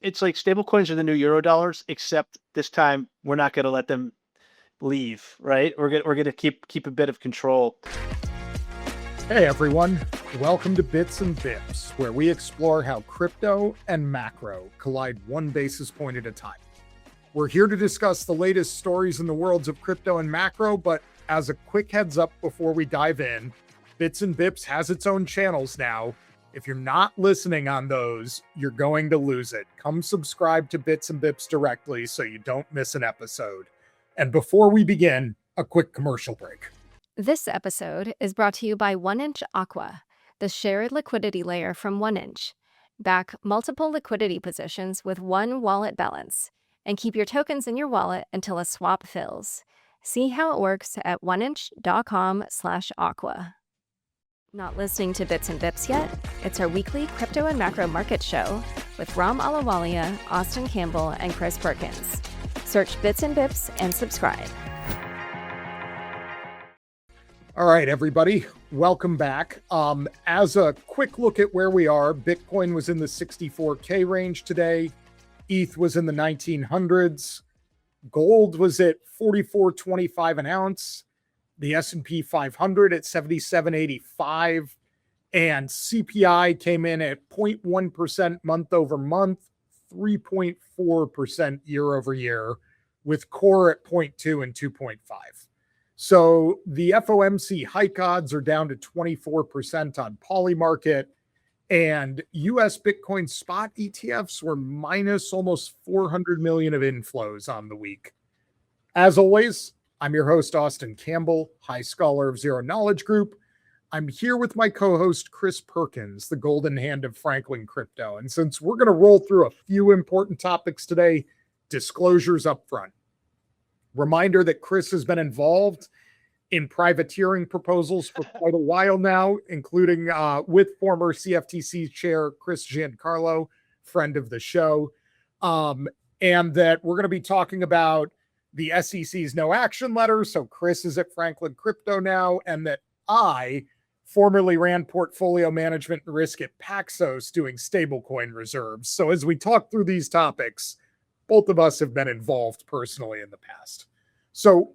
it's like stablecoins are the new euro dollars, except this time we're not going to let them leave, right? We're gonna keep a bit of control. Hey everyone, welcome to Bits and Bips, where we explore how crypto and macro collide one basis point at a time. We're here to discuss the latest stories in the worlds of crypto and macro, but as a quick heads up before we dive in, Bits and Bips has its own channels now. If you're not listening on those, you're going to lose it. Come subscribe to Bits and Bips directly so you don't miss an episode. And before we begin, a quick commercial break. This episode is brought to you by 1inch Aqua, the shared liquidity layer from 1inch. Back multiple liquidity positions with one wallet balance, and keep your tokens in your wallet until a swap fills. See how it works at 1inch.com/aqua. Not listening to Bits and Bips yet? It's our weekly crypto and macro market show with Ram Alawalia, Austin Campbell, and Chris Perkins. Search Bits and Bips and subscribe. All right, everybody, welcome back. As a quick look at where we are, Bitcoin was in the 64K range today. ETH was in the 1900s. Gold was at 44.25 an ounce. The S&P 500 at 77.85. And CPI came in at 0.1% month over month, 3.4% year over year, with core at 0.2 and 2.5. So the FOMC hike odds are down to 24% on Polymarket, and US Bitcoin spot ETFs were minus almost 400 million of inflows on the week. As always, I'm your host, Austin Campbell, High Scholar of Zero Knowledge Group. I'm here with my co-host, Chris Perkins, the golden hand of Franklin Crypto. And since we're going to roll through a few important topics today, disclosures up front. Reminder that Chris has been involved in privateering proposals for quite a while now, including with former CFTC chair Chris Giancarlo, friend of the show, and that we're going to be talking about the SEC's no action letter. So Chris is at Franklin Crypto now, and that I formerly ran portfolio management and risk at Paxos doing stablecoin reserves. So as we talk through these topics, both of us have been involved personally in the past. So,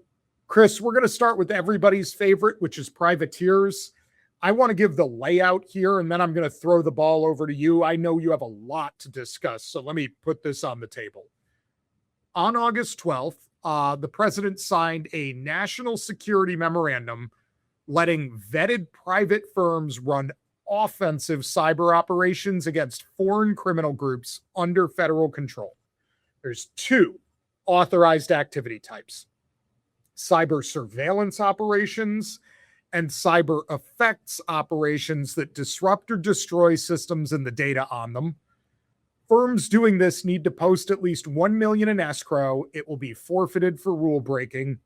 Chris, we're going to start with everybody's favorite, which is privateers. I want to give the layout here, and then I'm going to throw the ball over to you. I know you have a lot to discuss, so let me put this on the table. On August 12th, the president signed a national security memorandum letting vetted private firms run offensive cyber operations against foreign criminal groups under federal control. There's two authorized activity types: cyber surveillance operations and cyber effects operations that disrupt or destroy systems and the data on them. Firms doing this need to post at least $1 million in escrow. It will be forfeited for rule breaking.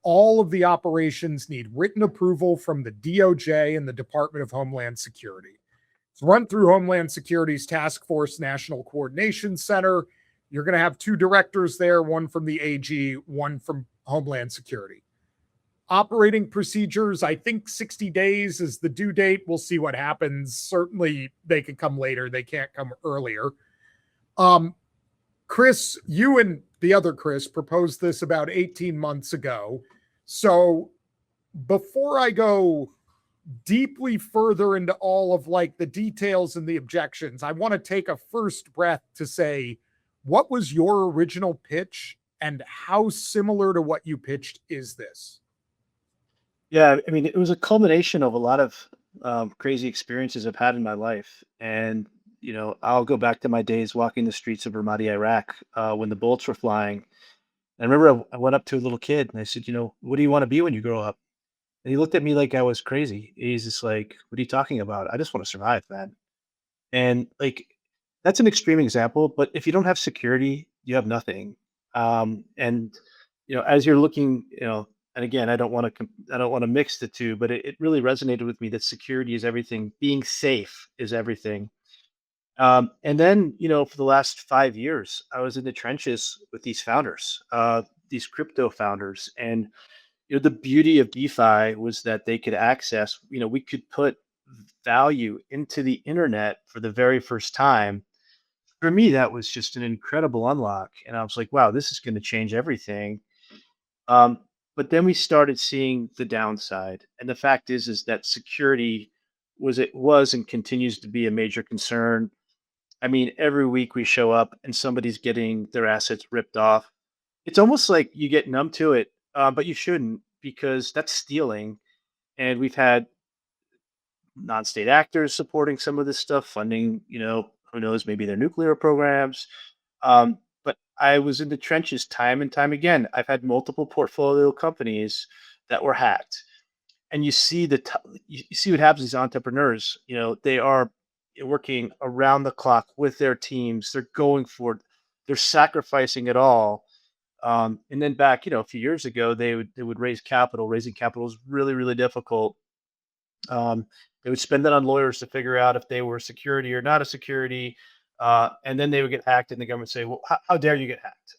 All of the operations need written approval from the DOJ and the Department of Homeland Security. It's run through Homeland Security's Task Force National Coordination Center. You're going to have two directors there, one from the AG, one from Homeland Security. Operating procedures, I think 60 days is the due date. We'll see what happens. Certainly they could come later. They can't come earlier. Chris, you and the other Chris proposed this about 18 months ago. So before I go deeply further into all of like the details and the objections, I want to take a first breath to say, what was your original pitch and how similar to what you pitched is this? Yeah, I mean, it was a culmination of a lot of crazy experiences I've had in my life. And, I'll go back to my days walking the streets of Ramadi, Iraq, when the bullets were flying. And I remember I went up to a little kid and I said, what do you want to be when you grow up? And he looked at me like I was crazy. He's just like, what are you talking about? I just want to survive, man. And like, that's an extreme example, but if you don't have security, you have nothing. And as you're looking, and again, I don't want to mix the two, but it really resonated with me that security is everything. Being safe is everything. And then, for the last 5 years, I was in the trenches with these founders, these crypto founders, and the beauty of DeFi was that they could access. We could put value into the internet for the very first time For me, that was just an incredible unlock, and I was like, "Wow, this is gonna change everything." Um, but then we started seeing the downside, and the fact is that security was and continues to be a major concern. I mean, every week we show up and somebody's getting their assets ripped off. It's almost like you get numb to it, but you shouldn't because that's stealing. And we've had non-state actors supporting some of this stuff, funding, who knows, maybe their nuclear programs. But I was in the trenches time and time again. I've had multiple portfolio companies that were hacked, and you see you see what happens to these entrepreneurs. They are working around the clock with their teams. They're going for it. They're sacrificing it all. And then back, a few years ago, they would raise capital. Raising capital is really, really difficult. um, they would spend it on lawyers to figure out if they were security or not a security. And then they would get hacked, and the government say, "Well, how dare you get hacked?"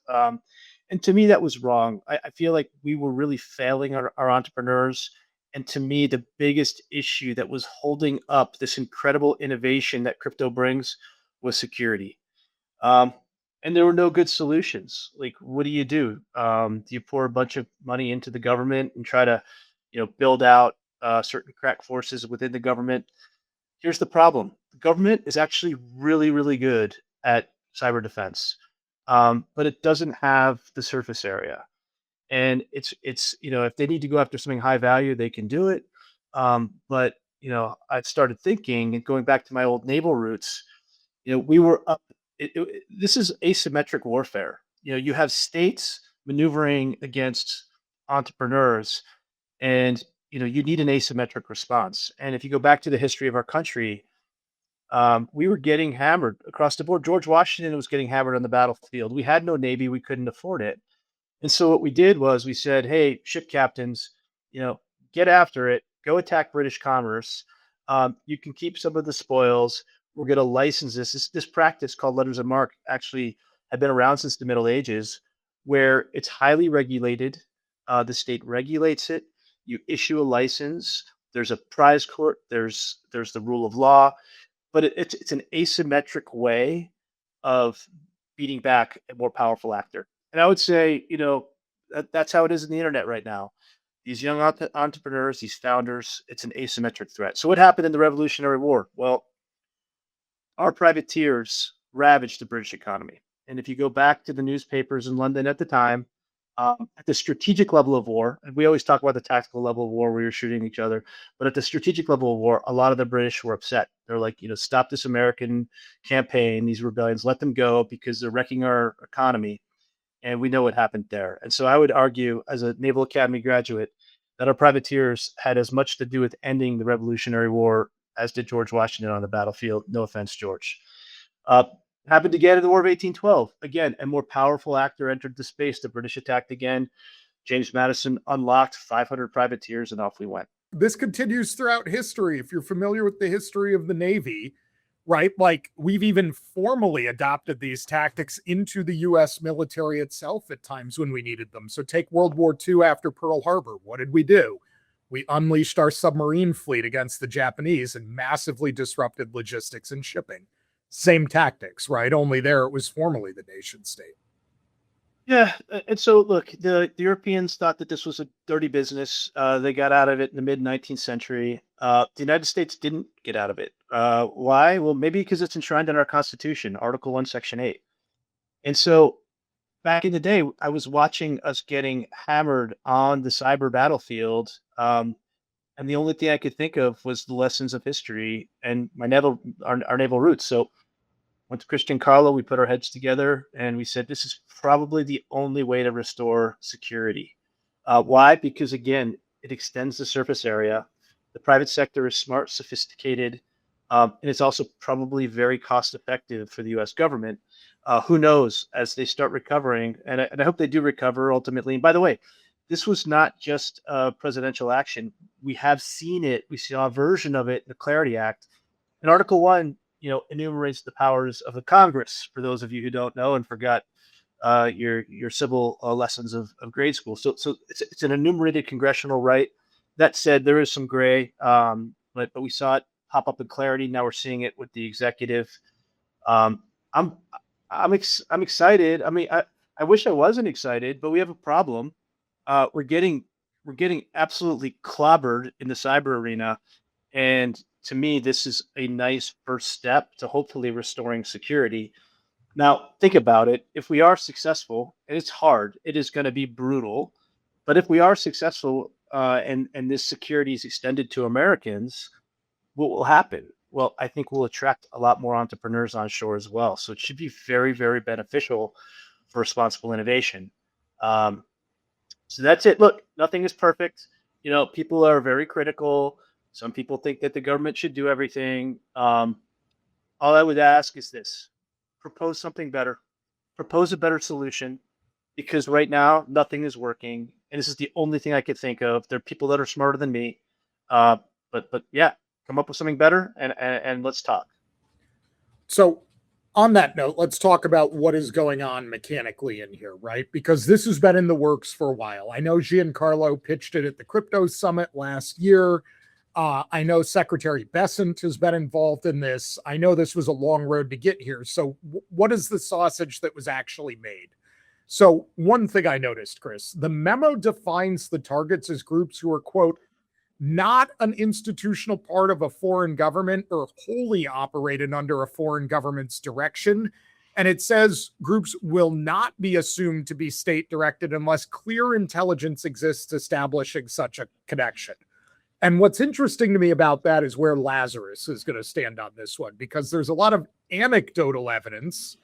And to me, that was wrong. I feel like we were really failing our entrepreneurs. And to me, the biggest issue that was holding up this incredible innovation that crypto brings was security. Um, and there were no good solutions. Like, what do you do? Do you pour a bunch of money into the government and try to, build out certain crack forces within the government? Here's the problem: the government is actually really, really good at cyber defense, but it doesn't have the surface area. And it's if they need to go after something high value, they can do it. But I started thinking and going back to my old naval roots. We were up. This is asymmetric warfare. You have states maneuvering against entrepreneurs, and you need an asymmetric response. And if you go back to the history of our country, we were getting hammered across the board. George Washington was getting hammered on the battlefield. We had no navy; we couldn't afford it. And so what we did was we said, "Hey, ship captains, get after it. Go attack British commerce. You can keep some of the spoils. We're going to license this." This practice called letters of marque actually had been around since the Middle Ages, where it's highly regulated. The state regulates it. You issue a license. There's a prize court. There's the rule of law, but it's an asymmetric way of beating back a more powerful actor. And I would say, that's how it is in the internet right now. These young entrepreneurs, these founders, it's an asymmetric threat. So what happened in the Revolutionary War? Well, our privateers ravaged the British economy. And if you go back to the newspapers in London at the time, at the strategic level of war, and we always talk about the tactical level of war where you're shooting each other, but at the strategic level of war, a lot of the British were upset. They're like, stop this American campaign, these rebellions, let them go because they're wrecking our economy. And we know what happened there. And so I would argue, as a Naval Academy graduate, that our privateers had as much to do with ending the Revolutionary War as did George Washington on the battlefield. No offense, George. Uh, Happened again in the War of 1812. Again, a more powerful actor entered the space. The British attacked again. James Madison unlocked 500 privateers, and off we went. This continues throughout history. If you're familiar with the history of the Navy, right? Like, we've even formally adopted these tactics into the US military itself at times when we needed them. So take World War II after Pearl Harbor. What did we do? We unleashed our submarine fleet against the Japanese and massively disrupted logistics and shipping. Same tactics, right? Only there it was formally the nation state. Yeah, and so look, the Europeans thought that this was a dirty business. They got out of it in the mid 19th century. The United States didn't get out of it. Why? Well, maybe because it's enshrined in our Constitution, Article 1, Section 8. And so back in the day, I was watching us getting hammered on the cyber battlefield. And the only thing I could think of was the lessons of history and our naval roots. So went to Christian Carlo. We put our heads together and we said, this is probably the only way to restore security. Why? Because again, it extends the surface area. The private sector is smart, sophisticated, and it's also probably very cost effective for the US government. Who knows as they start recovering, and I hope they do recover ultimately. And by the way, this was not just presidential action. We have seen it. We saw a version of it in the Clarity Act. In Article 1, enumerates the powers of the Congress, for those of you who don't know and forgot your civil lessons of grade school. So it's an enumerated congressional right. That said, there is some gray, but we saw it pop up in Clarity. Now we're seeing it with the executive. I'm I'm I'm excited. I mean, I wish I wasn't excited, but we have a problem. We're getting absolutely clobbered in the cyber arena, and to me, this is a nice first step to hopefully restoring security. Now, think about it. If we are successful, and it's hard, it is going to be brutal. But if we are successful, and this security is extended to Americans, what will happen? Well, I think we'll attract a lot more entrepreneurs onshore as well. So it should be very, very beneficial for responsible innovation. Um, so that's it. Look, nothing is perfect. People are very critical. Some people think that the government should do everything. All I would ask is this: propose something better, propose a better solution, because right now nothing is working, and this is the only thing I could think of. There are people that are smarter than me, uh, but yeah, come up with something better, and let's talk. So, on that note, let's talk about what is going on mechanically in here, right? Because this has been in the works for a while. I know Giancarlo pitched it at the crypto summit last year. I know Secretary Bessent has been involved in this. I know this was a long road to get here. So, what is the sausage that was actually made? So, one thing I noticed, Chris, the memo defines the targets as groups who are, quote, not an institutional part of a foreign government or wholly operated under a foreign government's direction. And it says groups will not be assumed to be state directed unless clear intelligence exists establishing such a connection. And what's interesting to me about that is where Lazarus is going to stand on this one, because there's a lot of anecdotal evidence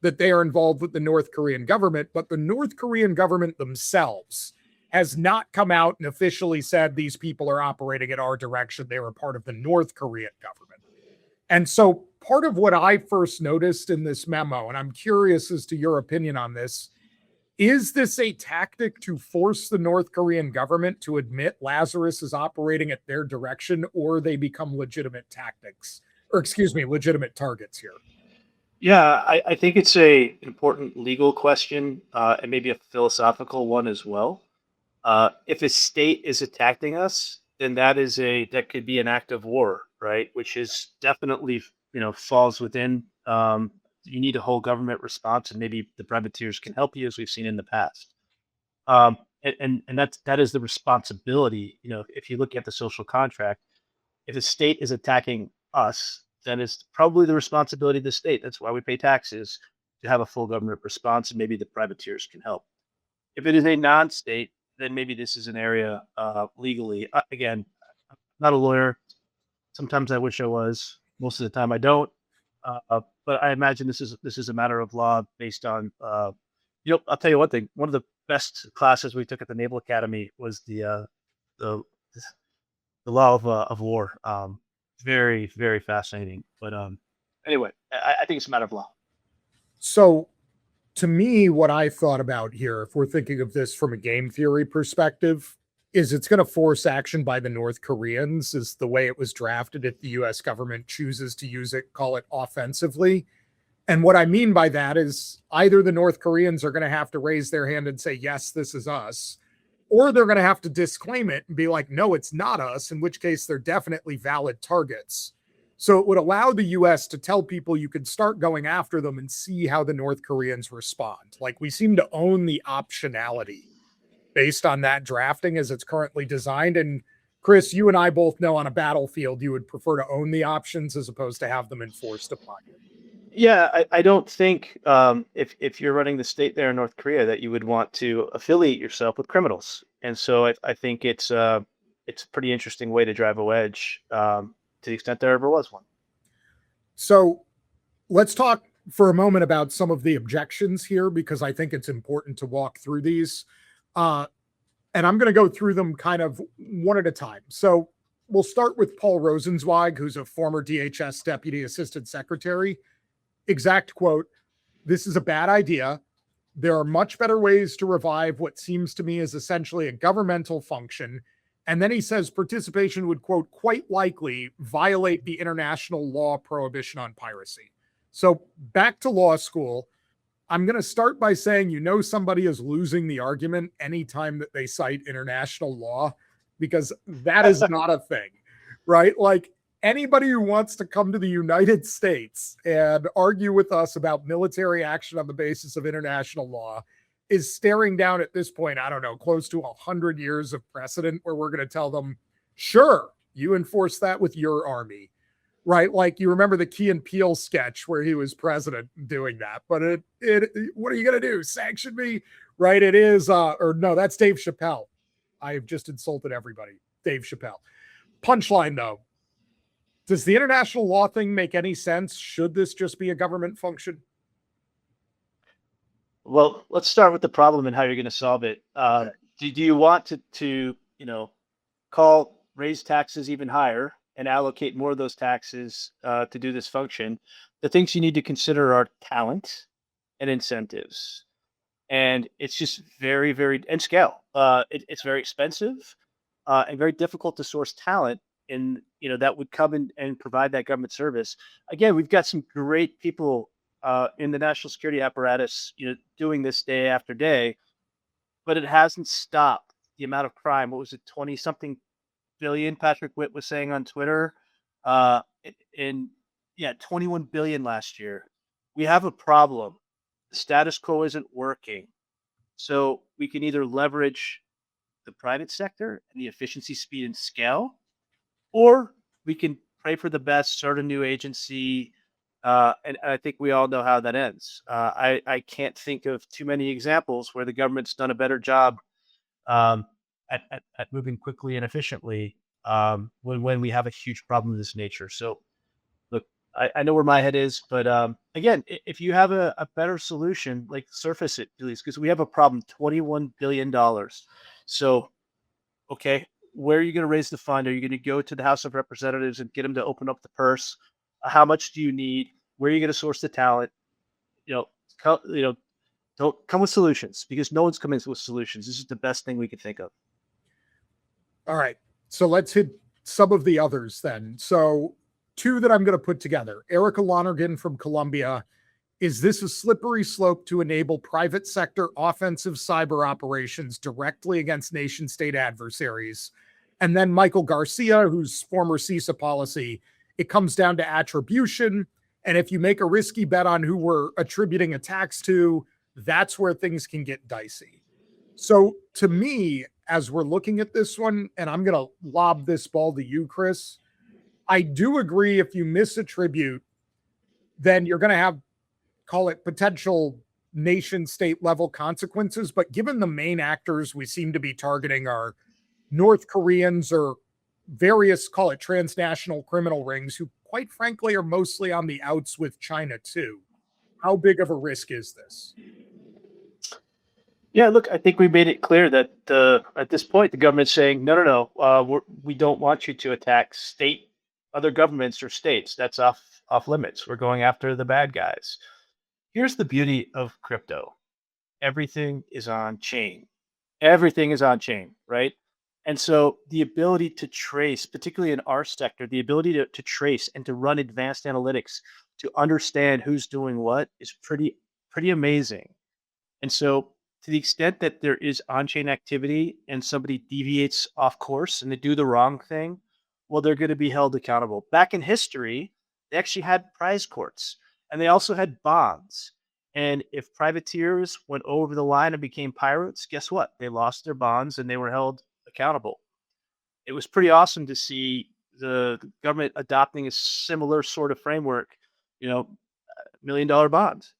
that they are involved with the North Korean government, but the North Korean government themselves has not come out and officially said these people are operating in our direction. They were part of the North Korean government. And so part of what I first noticed in this memo, and I'm curious as to your opinion on this, is this a tactic to force the North Korean government to admit Lazarus is operating at their direction, or they become legitimate legitimate targets here? Yeah, I think it's a important legal question, and maybe a philosophical one as well. If a state is attacking us, then that could be an act of war, right? Which is definitely falls within. You need a whole government response, and maybe the privateers can help you, as we've seen in the past. And that is the responsibility. If you look at the social contract, if a state is attacking us, then it's probably the responsibility of the state. That's why we pay taxes, to have a full government response, and maybe the privateers can help. If it is a non-state, then maybe this is an area legally. Again, I'm not a lawyer. Sometimes I wish I was. Most of the time, I don't. But I imagine this is a matter of law based on. I'll tell you one thing. One of the best classes we took at the Naval Academy was the law of war. Very, very fascinating. But anyway, I think it's a matter of law. So, to me, what I thought about here, if we're thinking of this from a game theory perspective, is it's going to force action by the North Koreans, is the way it was drafted if the US government chooses to use it, call it offensively. And what I mean by that is either the North Koreans are going to have to raise their hand and say, yes, this is us, or they're going to have to disclaim it and be like, no, it's not us, in which case they're definitely valid targets. So it would allow the US to tell people you could start going after them and see how the North Koreans respond. Like, we seem to own the optionality based on that drafting as it's currently designed. And Chris, you and I both know on a battlefield, you would prefer to own the options as opposed to have them enforced upon you. Yeah, I don't think if you're running the state there in North Korea that you would want to affiliate yourself with criminals. And so I think it's a pretty interesting way to drive a wedge, to the extent there ever was one. So let's talk for a moment about some of the objections here, because I think it's important to walk through these. And I'm going to go through them kind of one at a time. So we'll start with Paul Rosenzweig, who's a former DHS Deputy Assistant Secretary. Exact quote: "This is a bad idea. There are much better ways to revive what seems to me is essentially a governmental function." And then he says participation would, quote, quite likely violate the international law prohibition on piracy. So back to law school. I'm going to start by saying, somebody is losing the argument anytime that they cite international law, because that is not a thing, right? Like, Anybody who wants to come to the United States and argue with us about military action on the basis of international law is staring down at this point, I don't know, close to 100 years of precedent where we're going to tell them, sure, you enforce that with your army, right? Like you remember the Key and Peele sketch where he was president doing that, but what are you going to do? Sanction me, right? It is, or no, that's Dave Chappelle. I have just insulted everybody. Dave Chappelle. Punchline though. Does the international law thing make any sense? Should this just be a government function? Well, let's start with the problem and how you're going to solve it. Do you want to raise taxes even higher and allocate more of those taxes to do this function? The things you need to consider are talent and incentives, and it's just and scale. It's very expensive and very difficult to source talent in that would come in and provide that government service. Again, we've got some great people in the national security apparatus, doing this day after day, but it hasn't stopped the amount of crime. What was it, 20 something billion? Patrick Witt was saying on Twitter, 21 billion last year. We have a problem. The status quo isn't working. So we can either leverage the private sector and the efficiency, speed, and scale, or we can pray for the best, start a new agency, and I think we all know how that ends. I can't think of too many examples where the government's done a better job at moving quickly and efficiently when we have a huge problem of this nature. So, look, I know where my head is, but again, if you have a better solution, like surface it, please, because we have a problem. $21 billion. So, okay, where are you going to raise the fund? Are you going to go to the House of Representatives and get them to open up the purse? How much do you need? Where are you going to source the talent? Don't come with solutions, because no one's coming with solutions. This is the best thing we could think of. All right. So let's hit some of the others then. So two that I'm going to put together. Erica Lonergan from Columbia. Is this a slippery slope to enable private sector offensive cyber operations directly against nation state adversaries? And then Michael Garcia, who's former CISA policy. It comes down to attribution. And if you make a risky bet on who we're attributing attacks to, that's where things can get dicey. So to me, as we're looking at this one, and I'm going to lob this ball to you, Chris, I do agree if you misattribute, then you're going to have, call it potential nation state level consequences. But given the main actors we seem to be targeting are North Koreans or various, call it transnational criminal rings, who quite frankly are mostly on the outs with China too. How big of a risk is this? Yeah, look, I think we made it clear that at this point, the government's saying, no, we don't want you to attack other governments or states. That's off limits. We're going after the bad guys. Here's the beauty of crypto. Everything is on chain. Everything is on chain, right? And so the ability to trace, particularly in our sector, the ability to trace and to run advanced analytics to understand who's doing what is pretty amazing. And so to the extent that there is on-chain activity and somebody deviates off course and they do the wrong thing, well, they're going to be held accountable. Back in history, they actually had prize courts, and they also had bonds. And if privateers went over the line and became pirates, guess what? They lost their bonds and they were held accountable. It was pretty awesome to see the government adopting a similar sort of framework, $1 million bonds,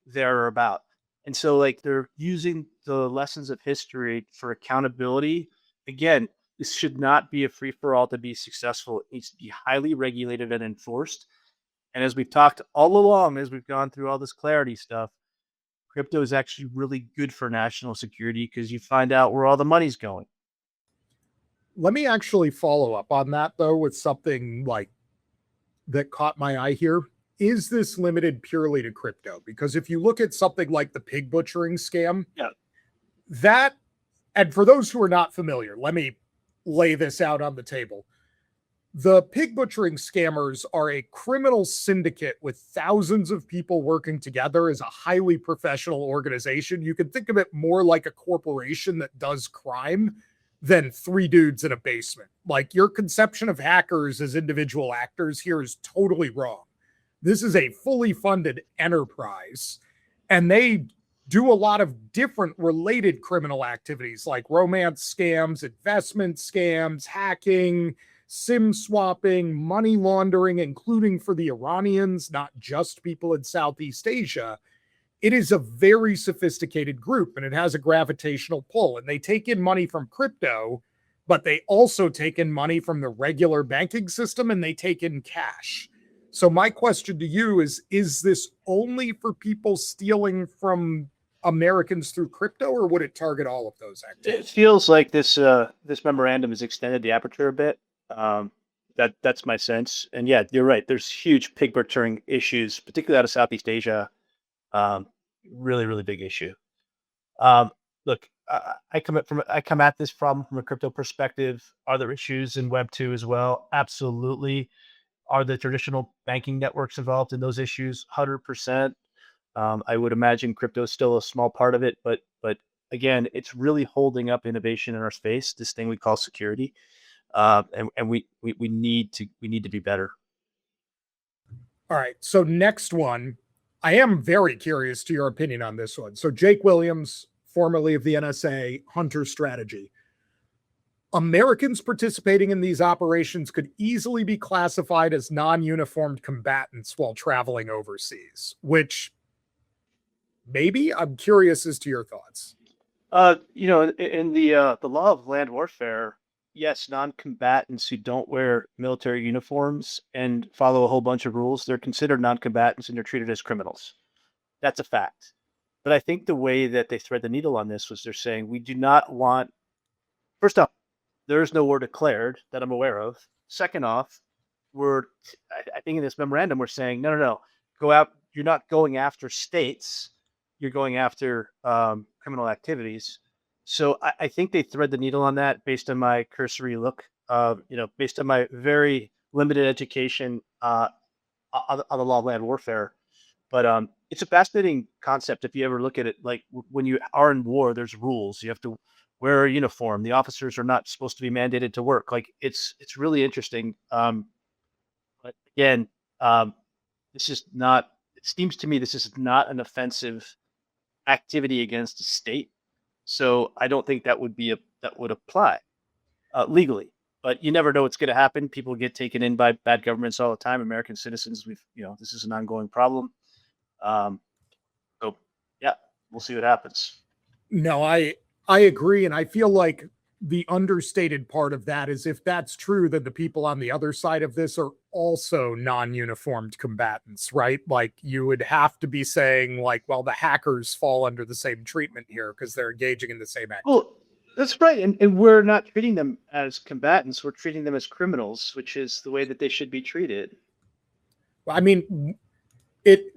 there or about. And so they're using the lessons of history for accountability. Again, this should not be a free for all to be successful. It needs to be highly regulated and enforced. And as we've talked all along, as we've gone through all this clarity stuff, crypto is actually really good for national security because you find out where all the money's going. Let me actually follow up on that, though, with something that caught my eye here. Is this limited purely to crypto? Because if you look at something like the pig butchering scam, and for those who are not familiar, let me lay this out on the table. The pig butchering scammers are a criminal syndicate with thousands of people working together as a highly professional organization. You can think of it more like a corporation that does crime than three dudes in a basement. Like, your conception of hackers as individual actors here is totally wrong. This is a fully funded enterprise, and they do a lot of different related criminal activities like romance scams, investment scams, hacking, SIM swapping, money laundering, including for the Iranians, not just people in Southeast Asia. It is a very sophisticated group, and it has a gravitational pull, and they take in money from crypto, but they also take in money from the regular banking system, and they take in cash. So my question to you is this only for people stealing from Americans through crypto, or would it target all of those It activities? feels like this memorandum has extended the aperture a bit. That's my sense. And yeah, you're right. There's huge pig butchering issues, particularly out of Southeast Asia. Um, really big issue. Um, Look, I come at this problem from a crypto perspective. Are there issues in Web 2 as well? Absolutely. Are the traditional banking networks involved in those issues? 100%. I would imagine crypto is still a small part of it, but again, it's really holding up innovation in our space. This thing we call security, and we need to be better. All right. So next one, I am very curious to your opinion on this one. So Jake Williams, formerly of the NSA, Hunter Strategy. Americans participating in these operations could easily be classified as non-uniformed combatants while traveling overseas, which maybe I'm curious as to your thoughts. In the law of land warfare, yes, non-combatants who don't wear military uniforms and follow a whole bunch of rules, they're considered non-combatants and they're treated as criminals. That's a fact. But I think the way that they thread the needle on this was they're saying we do not want. First off, there is no war declared that I'm aware of. Second off, I think in this memorandum we're saying no, go out. You're not going after states. You're going after criminal activities. So I think they thread the needle on that based on my cursory look. Based on my very limited education on the law of land warfare. But it's a fascinating concept if you ever look at it. Like when you are in war, there's rules. You have to wear a uniform. The officers are not supposed to be mandated to work. Like it's really interesting. But again, this is not. It seems to me this is not an offensive activity against a state. So I don't think that would apply legally. But you never know what's going to happen. People get taken in by bad governments all the time. American citizens, this is an ongoing problem. Um, so yeah, we'll see what happens. No, I agree, and I feel like the understated part of that is if that's true, then the people on the other side of this are also non-uniformed combatants, right? Like you would have to be saying like, well, the hackers fall under the same treatment here because they're engaging in the same activity. Well, that's right. And we're not treating them as combatants. We're treating them as criminals, which is the way that they should be treated. I mean,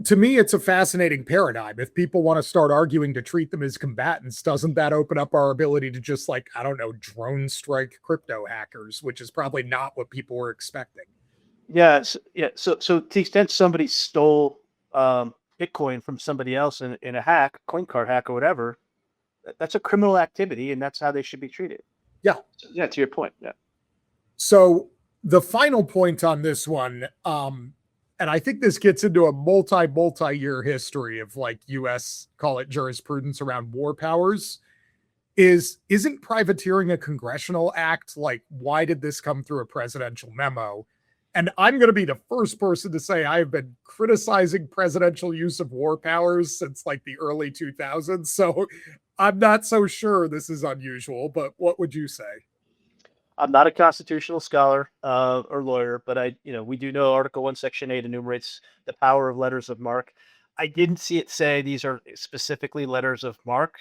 to me, it's a fascinating paradigm. If people want to start arguing to treat them as combatants, doesn't that open up our ability to just like, I don't know, drone strike crypto hackers, which is probably not what people were expecting. Yeah. So to the extent somebody stole Bitcoin from somebody else in a hack, coin card hack or whatever, that's a criminal activity, and that's how they should be treated. Yeah. So, yeah. To your point. Yeah. So the final point on this one, and I think this gets into a multi-year history of like US, call it jurisprudence around war powers, isn't privateering a congressional act? Like, why did this come through a presidential memo? And I'm going to be the first person to say I've been criticizing presidential use of war powers since like the early 2000s. So I'm not so sure this is unusual, but what would you say? I'm not a constitutional scholar or lawyer, but we do know Article 1, Section 8 enumerates the power of letters of marque. I didn't see it say these are specifically letters of marque.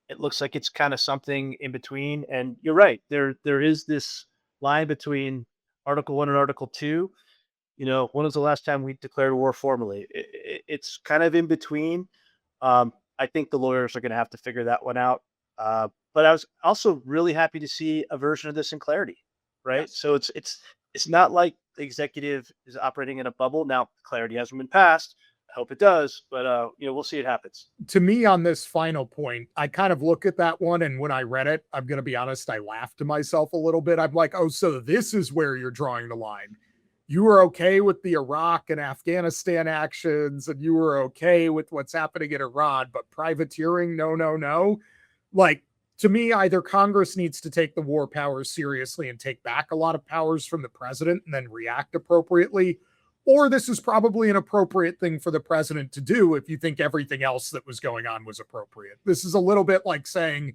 It looks like it's kind of something in between. And you're right, there is this line between Article 1 and Article 2. When was the last time we declared war formally? It's kind of in between. I think the lawyers are going to have to figure that one out. But I was also really happy to see a version of this in Clarity, right? Yes. So it's not like the executive is operating in a bubble. Now, Clarity hasn't been passed. hope it does, but we'll see. It happens. To me, on this final point, I kind of look at that one, and when I read it, I'm going to be honest, I laughed to myself a little bit. I'm like, oh, so this is where you're drawing the line. You were okay with the Iraq and Afghanistan actions, and you were okay with what's happening in Iran, but privateering, no. Like, to me, either Congress needs to take the war powers seriously and take back a lot of powers from the president and then react appropriately, or this is probably an appropriate thing for the president to do if you think everything else that was going on was appropriate. This is a little bit like saying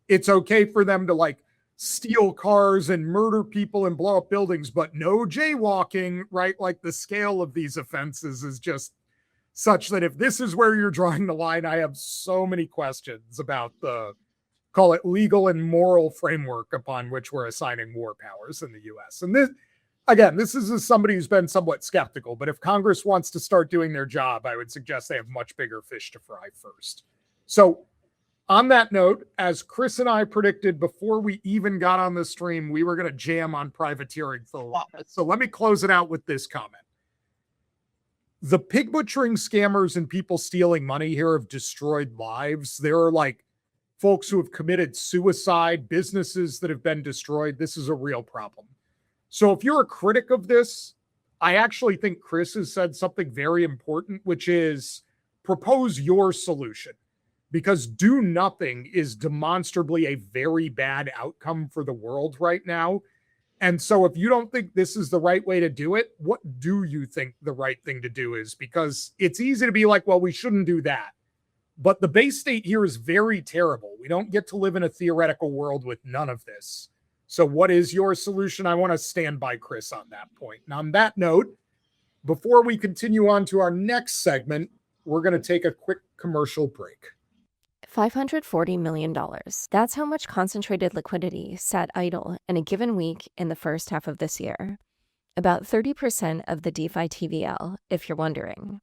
it's okay for them to like steal cars and murder people and blow up buildings, but no jaywalking, right? Like the scale of these offenses is just such that if this is where you're drawing the line, I have so many questions about the, call it legal and moral framework upon which we're assigning war powers in the US. And this, again, this is as somebody who's been somewhat skeptical, but if Congress wants to start doing their job, I would suggest they have much bigger fish to fry first. So on that note, as Chris and I predicted before we even got on the stream, we were going to jam on privateering for a while. So let me close it out with this comment. The pig butchering scammers and people stealing money here have destroyed lives. There are like folks who have committed suicide, businesses that have been destroyed. This is a real problem. So if you're a critic of this, I actually think Chris has said something very important, which is propose your solution. Because do nothing is demonstrably a very bad outcome for the world right now. And so if you don't think this is the right way to do it, what do you think the right thing to do is? Because it's easy to be like, well, we shouldn't do that. But the base state here is very terrible. We don't get to live in a theoretical world with none of this. So what is your solution? I want to stand by Chris on that point. And on that note, before we continue on to our next segment, we're going to take a quick commercial break. $540 million. That's how much concentrated liquidity sat idle in a given week in the first half of this year. About 30% of the DeFi TVL, if you're wondering.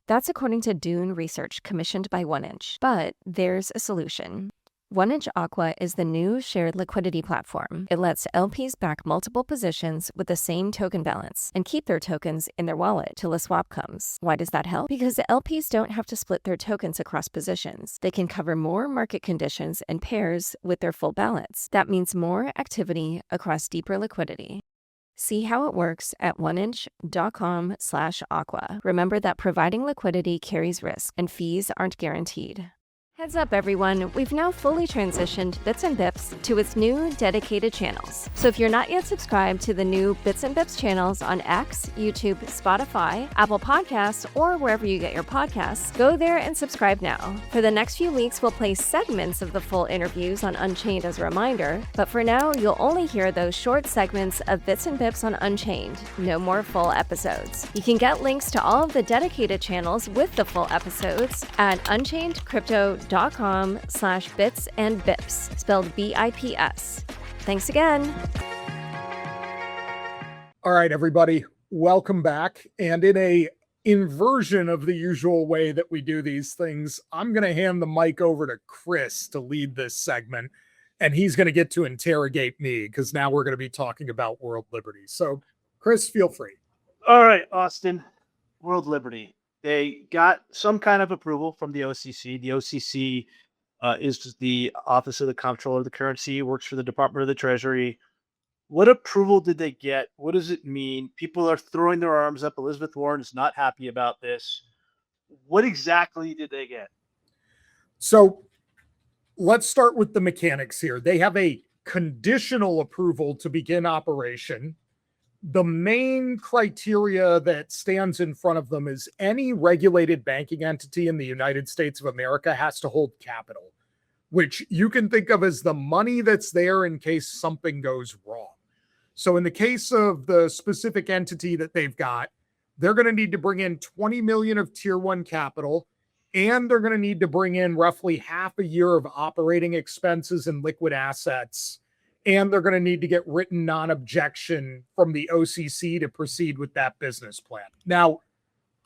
That's according to Dune research commissioned by 1inch. But there's a solution. 1inch Aqua is the new shared liquidity platform. It lets LPs back multiple positions with the same token balance and keep their tokens in their wallet till a swap comes. Why does that help? Because the LPs don't have to split their tokens across positions. They can cover more market conditions and pairs with their full balance. That means more activity across deeper liquidity. See how it works at 1inch.com/aqua. Remember that providing liquidity carries risk and fees aren't guaranteed. Heads up everyone, we've now fully transitioned Bits and Bips to its new dedicated channels. So if you're not yet subscribed to the new Bits and Bips channels on X, YouTube, Spotify, Apple Podcasts, or wherever you get your podcasts, go there and subscribe now. For the next few weeks, we'll play segments of the full interviews on Unchained as a reminder, but for now, you'll only hear those short segments of Bits and Bips on Unchained, no more full episodes. You can get links to all of the dedicated channels with the full episodes at unchainedcrypto.com/bits and bips, spelled BIPS. Thanks again. All right, everybody, welcome back. And in a inversion of the usual way that we do these things, I'm going to hand the mic over to Chris to lead this segment, and he's going to get to interrogate me because now we're going to be talking about world liberty. So, Chris, feel free. All right, Austin, world liberty. They got some kind of approval from the OCC. The OCC is the Office of the Comptroller of the Currency, works for the Department of the Treasury. What approval did they get? What does it mean? People are throwing their arms up. Elizabeth Warren is not happy about this. What exactly did they get? So let's start with the mechanics here. They have a conditional approval to begin operation. The main criteria that stands in front of them is any regulated banking entity in the United States of America has to hold capital, which you can think of as the money that's there in case something goes wrong. So in the case of the specific entity that they've got, they're going to need to bring in 20 million of tier one capital, and they're going to need to bring in roughly half a year of operating expenses and liquid assets. And they're going to need to get written non-objection from the OCC to proceed with that business plan. Now,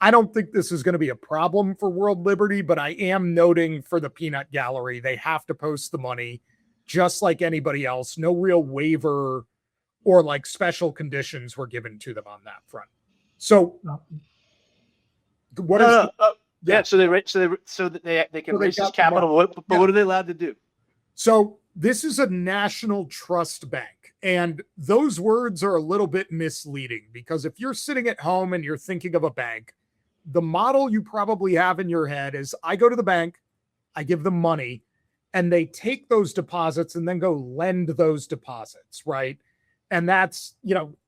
I don't think this is going to be a problem for World Liberty, but I am noting for the peanut gallery, they have to post the money just like anybody else. No real waiver or like special conditions were given to them on that front. So What No, is no, yeah. yeah. So that they can So they raise this got the money. capital. But Yeah. what are they allowed to do? So this is a national trust bank. And those words are a little bit misleading because if you're sitting at home and you're thinking of a bank, the model you probably have in your head is I go to the bank, I give them money, and they take those deposits and then go lend those deposits, right? And that's,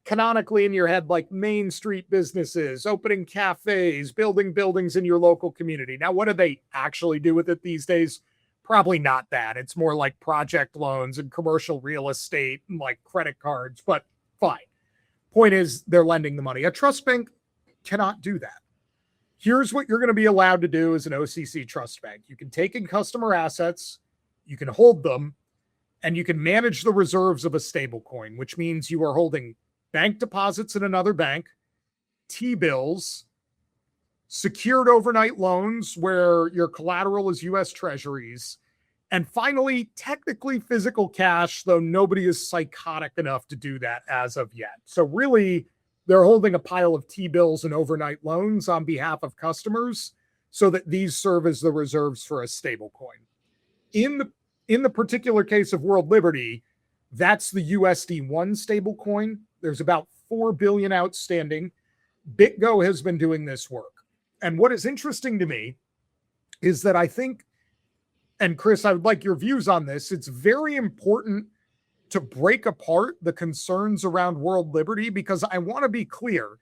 canonically in your head, like Main Street businesses, opening cafes, building buildings in your local community. Now, what do they actually do with it these days? Probably not that. It's more like project loans and commercial real estate and like credit cards, but fine. Point is, they're lending the money. A trust bank cannot do that. Here's what you're going to be allowed to do as an OCC trust bank. You can take in customer assets, you can hold them, and you can manage the reserves of a stablecoin, which means you are holding bank deposits in another bank, T-bills, secured overnight loans where your collateral is US Treasuries, and finally, technically physical cash, though nobody is psychotic enough to do that as of yet. So really, they're holding a pile of T-bills and overnight loans on behalf of customers so that these serve as the reserves for a stablecoin. In the particular case of World Liberty, that's the USD1 stablecoin. There's about 4 billion outstanding. BitGo has been doing this work. And what is interesting to me is that I think, and Chris, I would like your views on this, it's very important to break apart the concerns around World Liberty because I want to be clear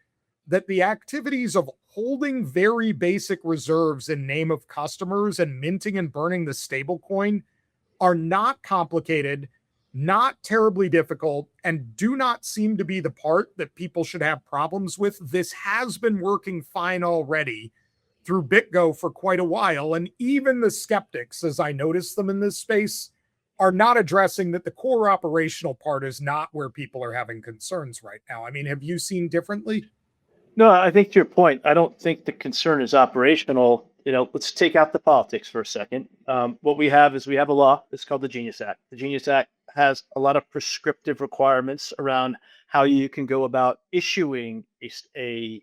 that the activities of holding very basic reserves in name of customers and minting and burning the stablecoin are not complicated, not terribly difficult, and do not seem to be the part that people should have problems with. This has been working fine already through BitGo for quite a while, and even the skeptics, as I notice them in this space, are not addressing that the core operational part is not where people are having concerns right now. I mean, have you seen differently? No, I think to your point, I don't think the concern is operational. Let's take out the politics for a second. What we have is we have a law. It's called the Genius Act. The Genius Act has a lot of prescriptive requirements around how you can go about issuing a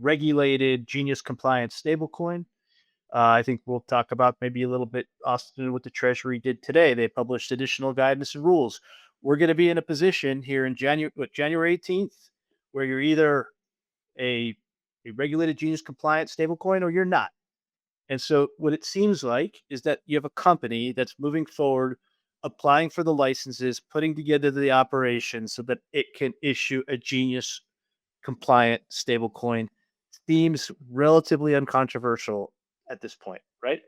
regulated Genius compliant stablecoin. I think we'll talk about maybe a little bit, Austin, what the Treasury did today. They published additional guidance and rules. We're going to be in a position here in January 18th, where you're either a regulated Genius compliant stablecoin or you're not. And so what it seems like is that you have a company that's moving forward, applying for the licenses, putting together the operations so that it can issue a Genius compliant stablecoin. Seems relatively uncontroversial at this point, right?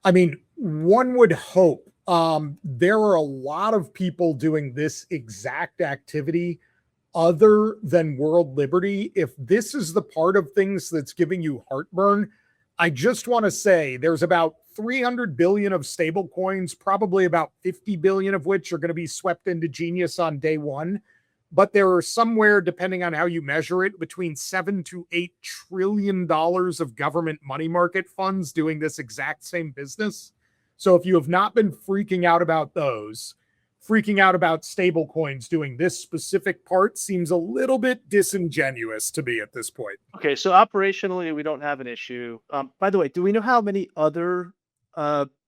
I mean, one would hope. There are a lot of people doing this exact activity other than World Liberty. If this is the part of things that's giving you heartburn, I just want to say there's about 300 billion of stable coins, probably about 50 billion of which are going to be swept into Genius on day one. But there are somewhere, depending on how you measure it, between $7 to $8 trillion of government money market funds doing this exact same business. So if you have not been freaking out about those, freaking out about stable coins doing this specific part seems a little bit disingenuous to me at this point. Okay, so operationally, we don't have an issue. By the way, do we know how many other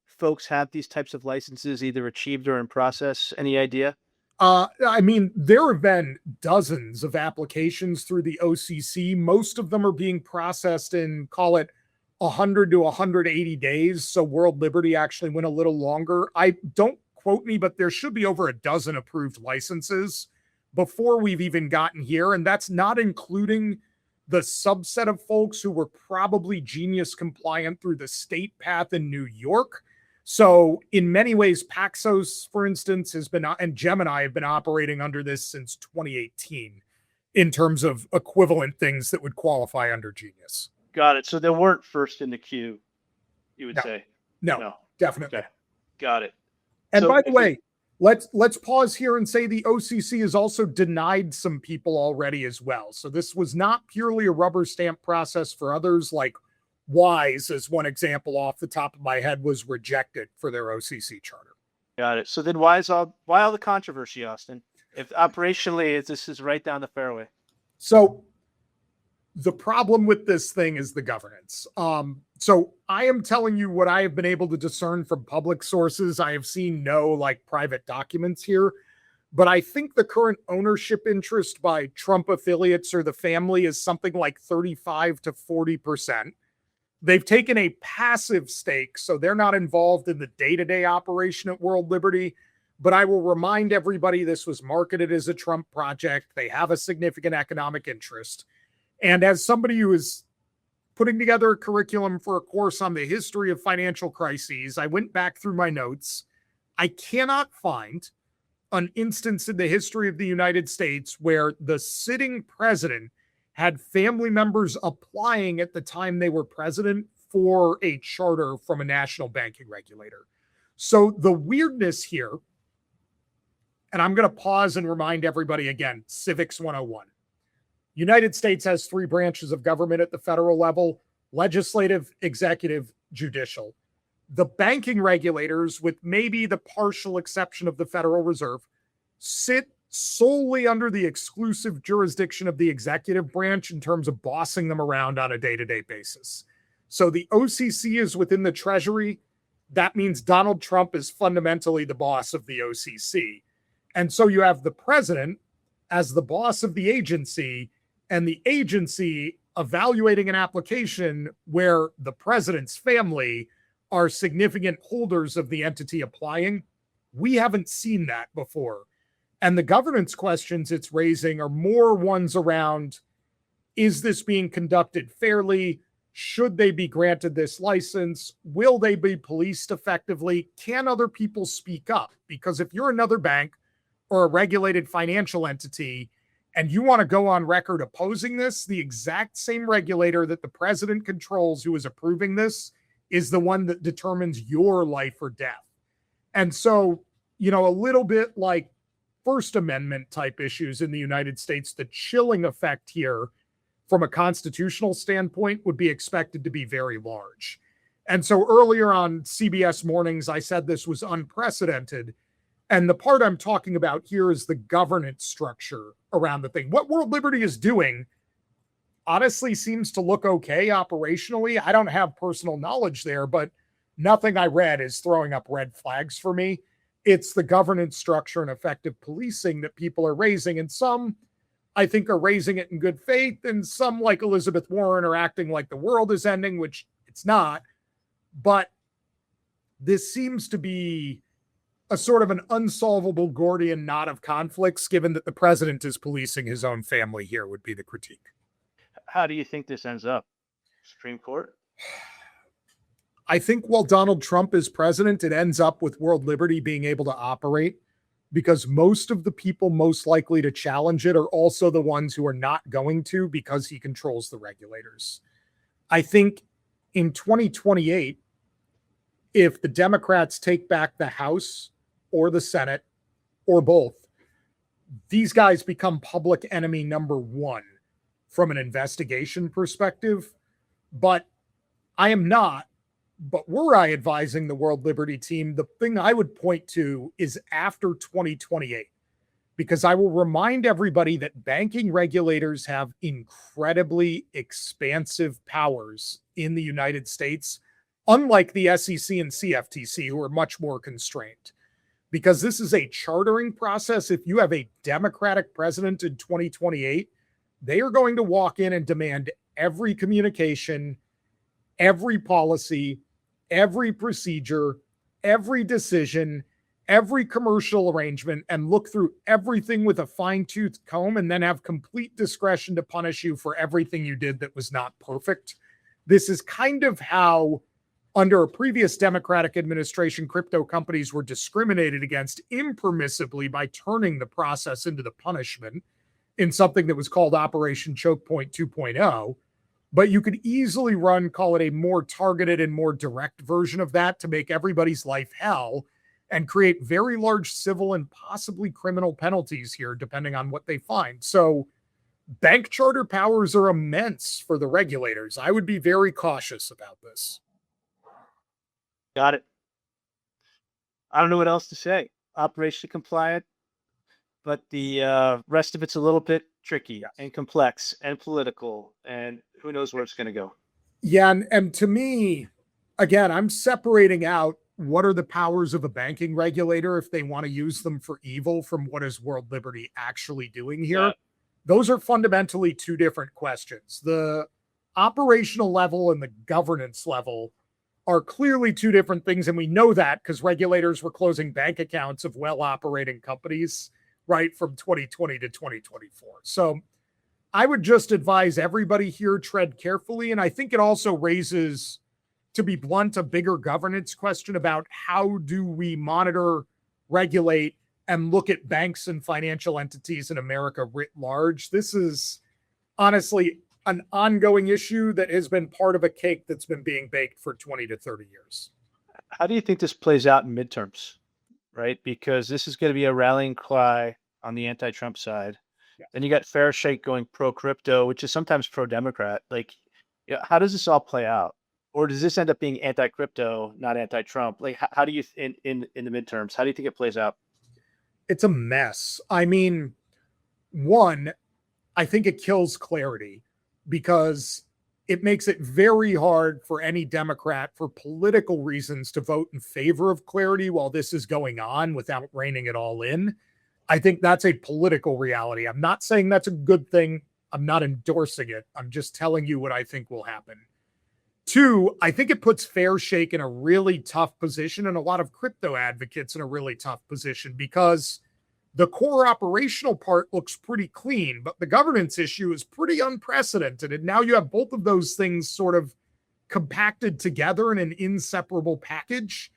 folks have these types of licenses either achieved or in process? Any idea? I mean, there have been dozens of applications through the OCC. Most of them are being processed in, call it, 100 to 180 days. So World Liberty actually went a little longer. I don't quote me, but there should be over a dozen approved licenses before we've even gotten here. And that's not including the subset of folks who were probably Genius compliant through the state path in New York. So in many ways, Paxos, for instance, has been, and Gemini have been operating under this since 2018 in terms of equivalent things that would qualify under Genius. Got it. So they weren't first in the queue, you would say? No, definitely. Okay. Got it. And So by the way, let's pause here and say the OCC has also denied some people already as well. So this was not purely a rubber stamp process for others, like Wise, as one example off the top of my head, was rejected for their OCC charter. Got it. So then why all the controversy, Austin? If operationally this is right down the fairway. So The problem with this thing is the governance. So I am telling you what I have been able to discern from public sources. I have seen no like private documents here, but I think the current ownership interest by Trump affiliates or the family is something like 35 to 40%. They've taken a passive stake, so they're not involved in the day-to-day operation at World Liberty. But I will remind everybody this was marketed as a Trump project. They have a significant economic interest. And as somebody who is putting together a curriculum for a course on the history of financial crises, I went back through my notes. I cannot find an instance in the history of the United States where the sitting president had family members applying at the time they were president for a charter from a national banking regulator. So the weirdness here, and I'm going to pause and remind everybody again, Civics 101. United States has three branches of government at the federal level: legislative, executive, judicial. The banking regulators, with maybe the partial exception of the Federal Reserve, sit solely under the exclusive jurisdiction of the executive branch in terms of bossing them around on a day-to-day basis. So the OCC is within the Treasury. That means Donald Trump is fundamentally the boss of the OCC. And so you have the president as the boss of the agency, and the agency evaluating an application where the president's family are significant holders of the entity applying. We haven't seen that before. And the governance questions it's raising are more ones around, is this being conducted fairly? Should they be granted this license? Will they be policed effectively? Can other people speak up? Because if you're another bank or a regulated financial entity and you want to go on record opposing this, the exact same regulator that the president controls who is approving this is the one that determines your life or death. And so, a little bit like First Amendment type issues in the United States, the chilling effect here from a constitutional standpoint would be expected to be very large. And so earlier on CBS Mornings, I said this was unprecedented. And the part I'm talking about here is the governance structure around the thing. What World Liberty is doing honestly seems to look okay operationally. I don't have personal knowledge there, but nothing I read is throwing up red flags for me. It's the governance structure and effective policing that people are raising. And some, I think, are raising it in good faith. And some, like Elizabeth Warren, are acting like the world is ending, which it's not. But this seems to be a sort of an unsolvable Gordian knot of conflicts, given that the president is policing his own family here, would be the critique. How do you think this ends up? Supreme Court? I think while Donald Trump is president, it ends up with World Liberty being able to operate, because most of the people most likely to challenge it are also the ones who are not going to, because he controls the regulators. I think in 2028, if the Democrats take back the House or the Senate or both, these guys become public enemy number one from an investigation perspective. But I am not. But were I advising the World Liberty team, the thing I would point to is after 2028, because I will remind everybody that banking regulators have incredibly expansive powers in the United States, unlike the SEC and CFTC, who are much more constrained. Because this is a chartering process. If you have a Democratic president in 2028, they are going to walk in and demand every communication, every policy, every procedure, every decision, every commercial arrangement, and look through everything with a fine-tooth comb, and then have complete discretion to punish you for everything you did that was not perfect. This is kind of how, under a previous Democratic administration, crypto companies were discriminated against impermissibly by turning the process into the punishment in something that was called Operation Choke Point 2.0. But you could easily call it a more targeted and more direct version of that to make everybody's life hell and create very large civil and possibly criminal penalties here, depending on what they find. So bank charter powers are immense for the regulators. I would be very cautious about this. Got it. I don't know what else to say. Operation compliant. but the rest of it's a little bit tricky Yes. and complex and political, and who knows where it's going to go. Yeah, and to me, again, I'm separating out what are the powers of a banking regulator if they want to use them for evil from what is world liberty actually doing here. Yeah. Those are fundamentally two different questions. The operational level and the governance level are clearly two different things. And we know that because regulators were closing bank accounts of well-operating companies right from 2020 to 2024. So I would just advise everybody here tread carefully. And I think it also raises, to be blunt, a bigger governance question about how do we monitor, regulate, and look at banks and financial entities in America writ large. This is honestly an ongoing issue that has been part of a cake that's been being baked for 20 to 30 years. How do you think this plays out in midterms, right? Because this is going to be a rallying cry on the anti-Trump side. Yeah. Then you got Fair Shake going pro-crypto, which is sometimes pro-Democrat. Like, how does this all play out? Or does this end up being anti-crypto, not anti-Trump? Like, how do you, in the midterms, how do you think it plays out? It's a mess. I mean, one, I think it kills clarity because it makes it very hard for any Democrat for political reasons to vote in favor of clarity while this is going on without reining it all in. I think that's a political reality. I'm not saying that's a good thing. I'm not endorsing it. I'm just telling you what I think will happen. Two, I think it puts Fair Shake in a really tough position and a lot of crypto advocates in a really tough position because the core operational part looks pretty clean, but the governance issue is pretty unprecedented. And now you have both of those things sort of compacted together in an inseparable package.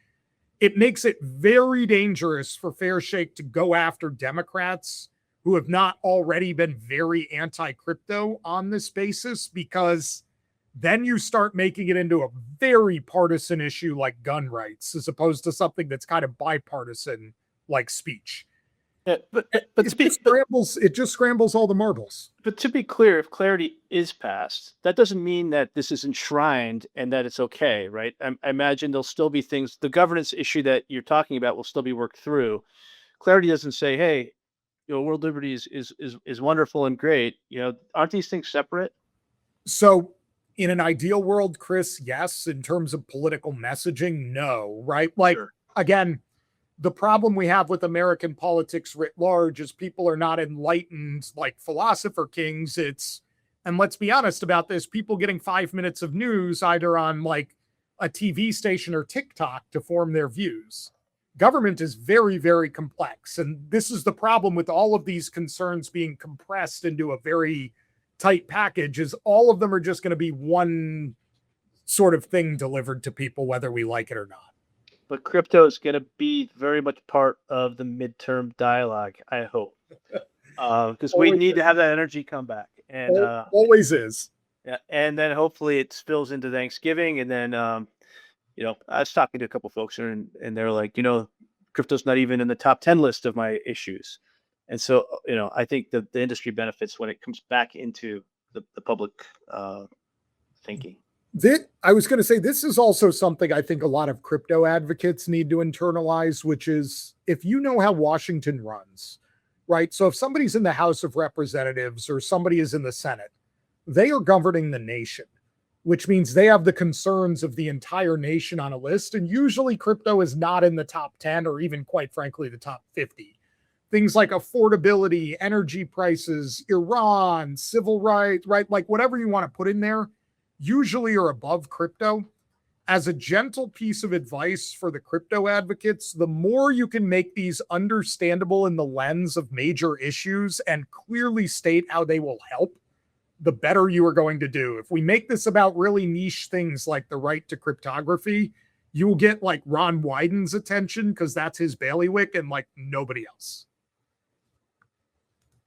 It makes it very dangerous for Fair Shake to go after Democrats who have not already been very anti-crypto on this basis, because then you start making it into a very partisan issue like gun rights, as opposed to something that's kind of bipartisan like speech. Yeah, but it just scrambles all the marbles. But to be clear, if clarity is passed, that doesn't mean that this is enshrined and that it's okay, right? I imagine there'll still be things. The governance issue that you're talking about will still be worked through. Clarity doesn't say, "Hey, world liberty is wonderful and great." Aren't these things separate? So, in an ideal world, Chris, yes. In terms of political messaging, no. Right? Like, sure. Again, the problem we have with American politics writ large is people are not enlightened like philosopher kings. And let's be honest about this, people getting 5 minutes of news either on like a TV station or TikTok to form their views. Government is very, very complex. And this is the problem with all of these concerns being compressed into a very tight package, is all of them are just going to be one sort of thing delivered to people, whether we like it or not. But crypto is going to be very much part of the midterm dialogue, I hope, because we need to have that energy come back. And always is. Yeah, and then hopefully it spills into Thanksgiving, and then I was talking to a couple folks and they're like, crypto's not even in the top 10 list of my issues, and so I think the industry benefits when it comes back into the public thinking. I was going to say, this is also something I think a lot of crypto advocates need to internalize, which is if you know how Washington runs, right? So if somebody's in the House of Representatives or somebody is in the Senate, they are governing the nation, which means they have the concerns of the entire nation on a list. And usually crypto is not in the top 10 or even, quite frankly, the top 50. Things like affordability, energy prices, Iran, civil rights, right? Like whatever you want to put in there, usually are above crypto. As a gentle piece of advice for the crypto advocates, the more you can make these understandable in the lens of major issues and clearly state how they will help, the better you are going to do. If we make this about really niche things like the right to cryptography, you will get like Ron Wyden's attention because that's his bailiwick and like nobody else.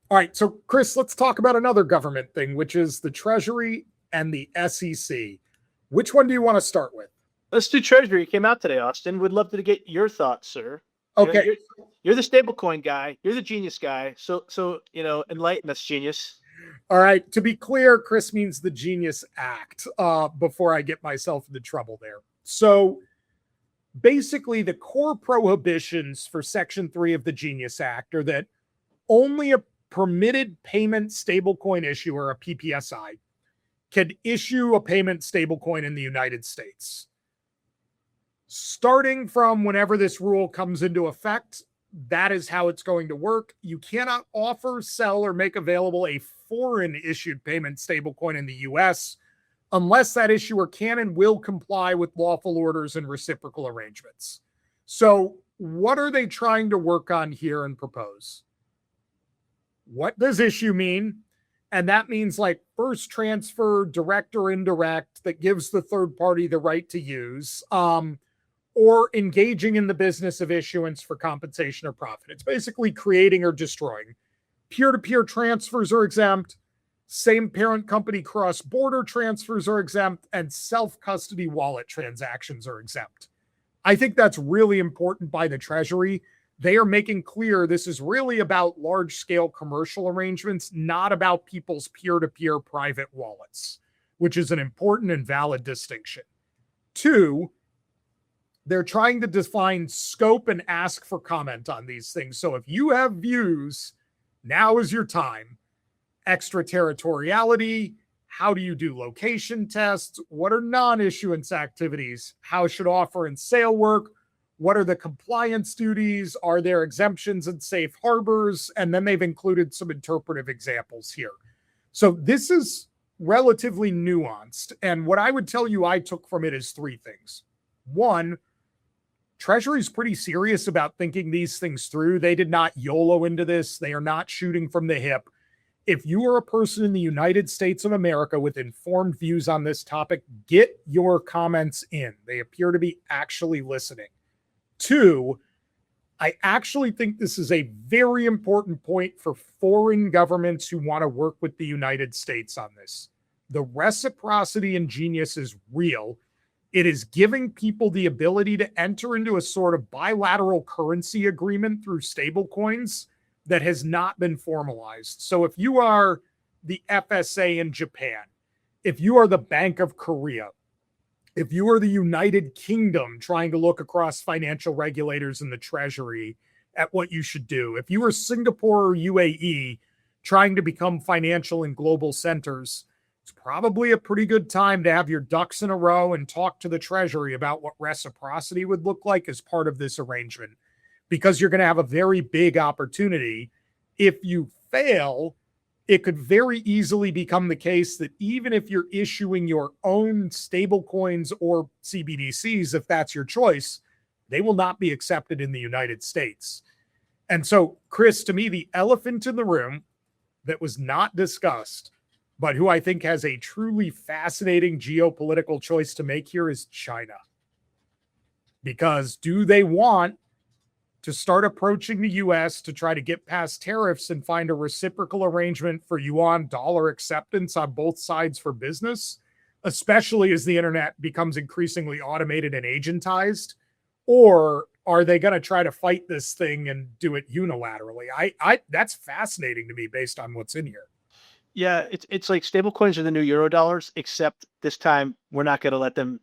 All right, so Chris, let's talk about another government thing, which is the Treasury and the SEC. Which one do you want to start with? Let's do Treasury. It came out today, Austin. Would love to get your thoughts, sir. Okay. You're the stablecoin guy. You're the genius guy. So enlighten us, genius. All right. To be clear, Chris means the Genius Act, before I get myself into trouble there. So basically the core prohibitions for Section 3 of the Genius Act are that only a permitted payment stablecoin issuer, a PPSI, can issue a payment stablecoin in the United States. Starting from whenever this rule comes into effect, that is how it's going to work. You cannot offer, sell, or make available a foreign issued payment stablecoin in the US unless that issuer can and will comply with lawful orders and reciprocal arrangements. So, what are they trying to work on here and propose? What does issue mean? And that means like first transfer, direct or indirect, that gives the third party the right to use, or engaging in the business of issuance for compensation or profit. It's basically creating or destroying. Peer-to-peer transfers are exempt. Same parent company cross-border transfers are exempt, and self-custody wallet transactions are exempt. I think that's really important by the Treasury. They are making clear this is really about large-scale commercial arrangements, not about people's peer-to-peer private wallets, which is an important and valid distinction. 2, they're trying to define scope and ask for comment on these things. So if you have views, now is your time. Extraterritoriality, how do you do location tests? What are non-issuance activities? How should offer and sale work? What are the compliance duties? Are there exemptions and safe harbors? And then they've included some interpretive examples here. So this is relatively nuanced. And what I would tell you I took from it is 3 things. 1, Treasury's pretty serious about thinking these things through. They did not YOLO into this. They are not shooting from the hip. If you are a person in the United States of America with informed views on this topic, get your comments in. They appear to be actually listening. 2, I actually think this is a very important point for foreign governments who want to work with the United States on this. The reciprocity and genius is real. It is giving people the ability to enter into a sort of bilateral currency agreement through stablecoins that has not been formalized. So if you are the FSA in Japan, if you are the Bank of Korea, if you are the United Kingdom trying to look across financial regulators in the Treasury at what you should do, if you are Singapore or UAE trying to become financial and global centers, it's probably a pretty good time to have your ducks in a row and talk to the Treasury about what reciprocity would look like as part of this arrangement, because you're going to have a very big opportunity. If you fail, it could very easily become the case that even if you're issuing your own stable coins or CBDCs, if that's your choice, they will not be accepted in the United States. And so, Chris, to me, the elephant in the room that was not discussed, but who I think has a truly fascinating geopolitical choice to make here, is China. Because do they want to start approaching the US to try to get past tariffs and find a reciprocal arrangement for yuan dollar acceptance on both sides for business, especially as the internet becomes increasingly automated and agentized? Or are they going to try to fight this thing and do it unilaterally? I that's fascinating to me based on what's in here. Yeah, it's like stablecoins are the new euro dollars, except this time we're not going to let them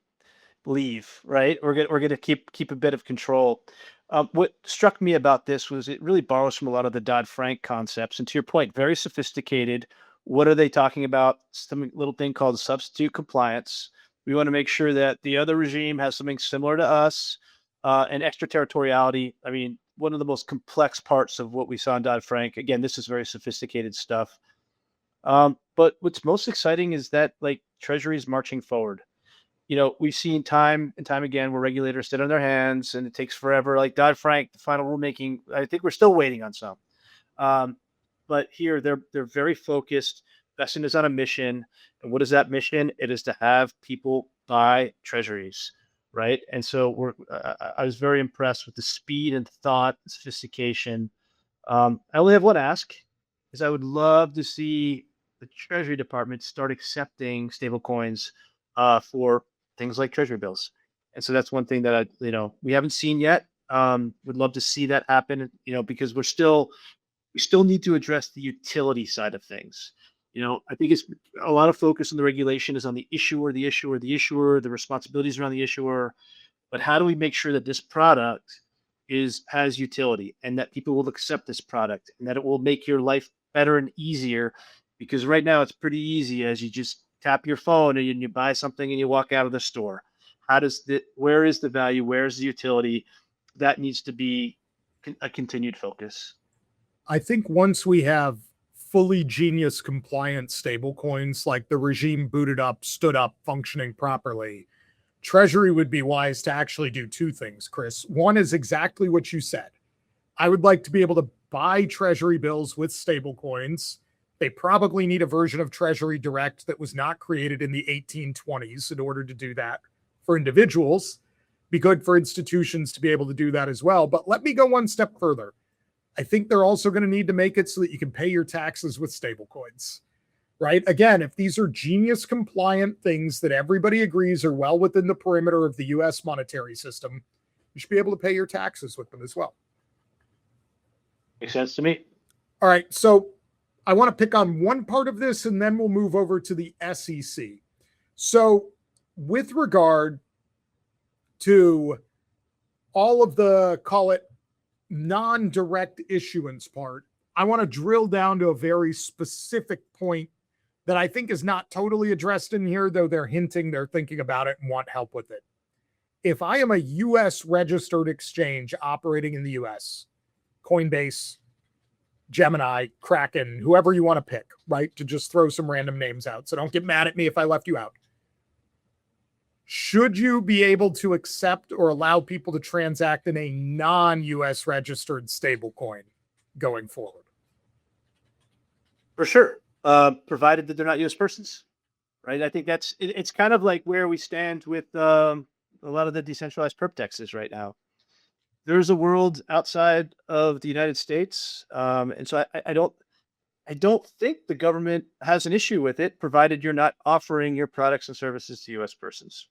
leave, right? We're gonna keep a bit of control. What struck me about this was it really borrows from a lot of the Dodd-Frank concepts, and to your point, very sophisticated. What are they talking about? Some little thing called substitute compliance. We want to make sure that the other regime has something similar to us, and extraterritoriality. I mean, one of the most complex parts of what we saw in Dodd-Frank. Again, this is very sophisticated stuff. But what's most exciting is that like Treasury is marching forward. We've seen time and time again where regulators sit on their hands and it takes forever. Like Dodd-Frank, the final rulemaking, I think we're still waiting on some. But here they're very focused. Vesting is on a mission. And what is that mission? It is to have people buy treasuries, right? And so I was very impressed with the speed and thought, sophistication. I only have one ask, is I would love to see the Treasury Department start accepting stablecoins for things like treasury bills. And so that's one thing that we haven't seen yet. Would love to see that happen, because we still need to address the utility side of things. I think it's a lot of focus on the regulation is on the issuer, the responsibilities around the issuer. But how do we make sure that this product has utility, and that people will accept this product, and that it will make your life better and easier. Because right now it's pretty easy as you just tap your phone and you buy something and you walk out of the store. Where is the value? Where's the utility? That needs to be a continued focus. I think once we have fully genius compliant stablecoins, like the regime booted up, stood up, functioning properly, Treasury would be wise to actually do two things, Chris. One is exactly what you said. I would like to be able to buy Treasury bills with stablecoins. They probably need a version of Treasury Direct that was not created in the 1820s in order to do that for individuals. Be good for institutions to be able to do that as well. But let me go one step further. I think they're also going to need to make it so that you can pay your taxes with stablecoins, right? Again, if these are genius compliant things that everybody agrees are well within the perimeter of the US monetary system, you should be able to pay your taxes with them as well. Makes sense to me. All right. So I want to pick on one part of this and then we'll move over to the SEC. So with regard to all of the, call it, non-direct issuance part, I want to drill down to a very specific point that I think is not totally addressed in here, though they're hinting they're thinking about it and want help with it. If I am a US registered exchange operating in the US, Coinbase, Gemini, Kraken, whoever you want to pick, right? To just throw some random names out. So don't get mad at me if I left you out. Should you be able to accept or allow people to transact in a non-US registered stablecoin going forward? For sure. Provided that they're not US persons, right? I think it's kind of like where we stand with a lot of the decentralized perp dexes right now. There's a world outside of the United States. And so I don't think the government has an issue with it, provided you're not offering your products and services to US persons.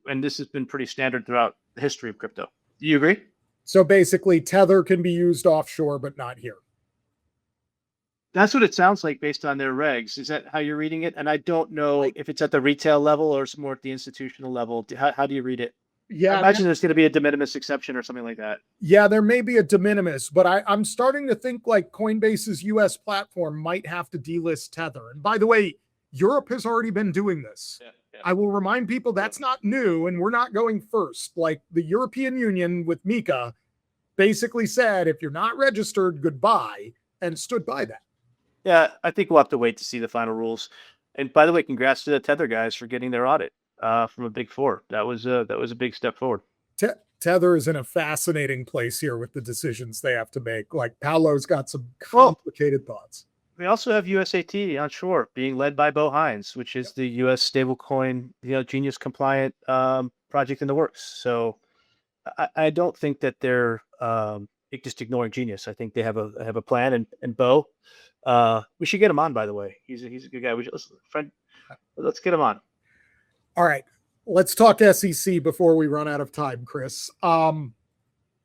And this has been pretty standard throughout the history of crypto. Do you agree? So basically, Tether can be used offshore, but not here. That's what it sounds like based on their regs. Is that how you're reading it? And I don't know if it's at the retail level or it's more at the institutional level. How do you read it? Yeah, I imagine there's going to be a de minimis exception or something like that. Yeah, there may be a de minimis, but I'm starting to think like Coinbase's US platform might have to delist Tether. And by the way, Europe has already been doing this. Yeah. I will remind people that's not new and we're not going first. Like the European Union with Mika basically said, if you're not registered, goodbye, and stood by that. Yeah, I think we'll have to wait to see the final rules. And by the way, congrats to the Tether guys for getting their audit from a big four. That was a big step forward. Tether is in a fascinating place here with the decisions they have to make. Like Paolo's got some complicated thoughts. We also have USAT onshore being led by Bo Hines, which is the US stablecoin, genius compliant project in the works. So I don't think that they're just ignoring genius. I think they have a plan. And Bo, we should get him on. By the way, he's a good guy. Let's get him on. All right, let's talk SEC before we run out of time, Chris.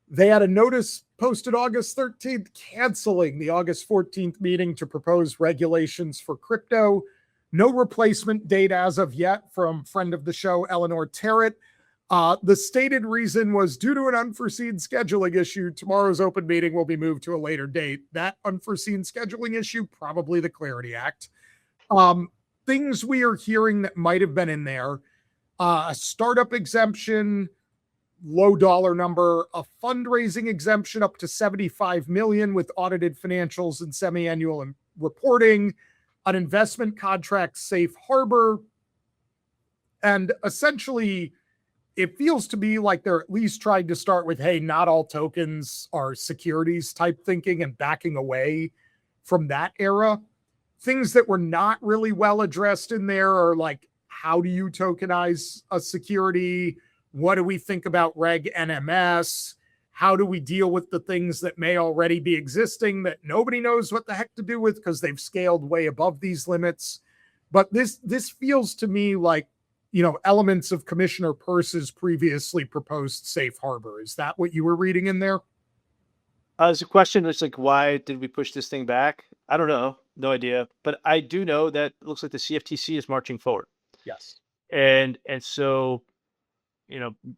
They had a notice posted August 13th canceling the August 14th meeting to propose regulations for crypto. No replacement date as of yet from friend of the show, Eleanor Terrett. The stated reason was due to an unforeseen scheduling issue. Tomorrow's open meeting will be moved to a later date. That unforeseen scheduling issue, probably the Clarity Act. Things we are hearing that might have been in there, a startup exemption, low dollar number, a fundraising exemption up to 75 million with audited financials and semi-annual reporting, an investment contract safe harbor, and essentially it feels to me like they're at least trying to start with, hey, not all tokens are securities type thinking and backing away from that era. Things that were not really well addressed in there are like, how do you tokenize a security? What do we think about Reg NMS? How do we deal with the things that may already be existing that nobody knows what the heck to do with because they've scaled way above these limits? But this feels to me like, elements of Commissioner Peirce's previously proposed safe harbor. Is that what you were reading in there? There's a question. It's like, why did we push this thing back? I don't know. No idea. But I do know that it looks like the CFTC is marching forward. Yes. And so,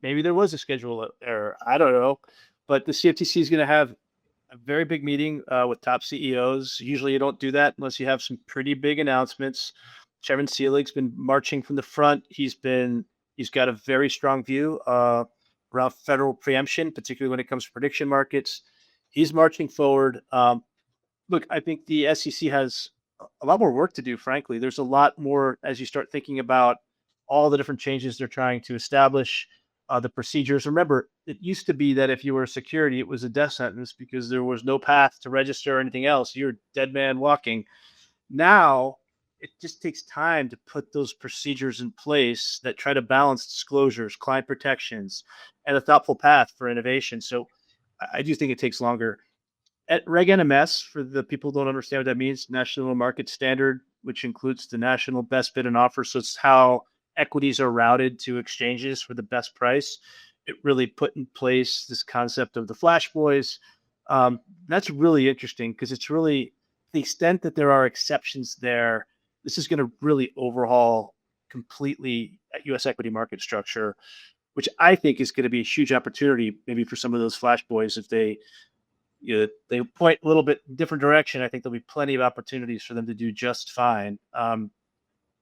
maybe there was a schedule error. I don't know. But the CFTC is going to have a very big meeting with top CEOs. Usually you don't do that unless you have some pretty big announcements. Chairman Selig's been marching from the front. He's got a very strong view around federal preemption, particularly when it comes to prediction markets. He's marching forward. Look, I think the SEC has a lot more work to do, frankly. There's a lot more as you start thinking about all the different changes they're trying to establish, the procedures. Remember, it used to be that if you were a security, it was a death sentence because there was no path to register or anything else. You're a dead man walking. Now, it just takes time to put those procedures in place that try to balance disclosures, client protections, and a thoughtful path for innovation. So I do think it takes longer. At Reg NMS, for the people who don't understand what that means, National Market Standard, which includes the national best bid and offer. So it's how equities are routed to exchanges for the best price. It really put in place this concept of the flash boys. That's really interesting because it's really the extent that there are exceptions there. This is going to really overhaul completely U.S. equity market structure, which I think is going to be a huge opportunity maybe for some of those flash boys if they point a little bit different direction. I think there'll be plenty of opportunities for them to do just fine. But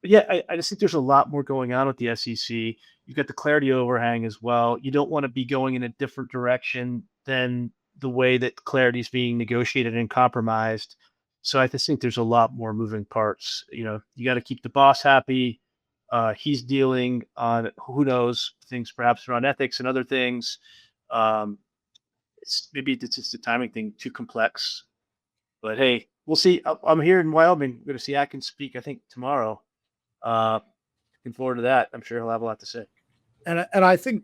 yeah, I just think there's a lot more going on with the SEC. You've got the clarity overhang as well. You don't want to be going in a different direction than the way that clarity is being negotiated and compromised. So I just think there's a lot more moving parts. You got to keep the boss happy. He's dealing on who knows things, perhaps around ethics and other things. Maybe it's just a timing thing, too complex. But hey, we'll see. I'm here in Wyoming. We're going to see Atkins speak, I think, tomorrow. Looking forward to that. I'm sure he'll have a lot to say. And I think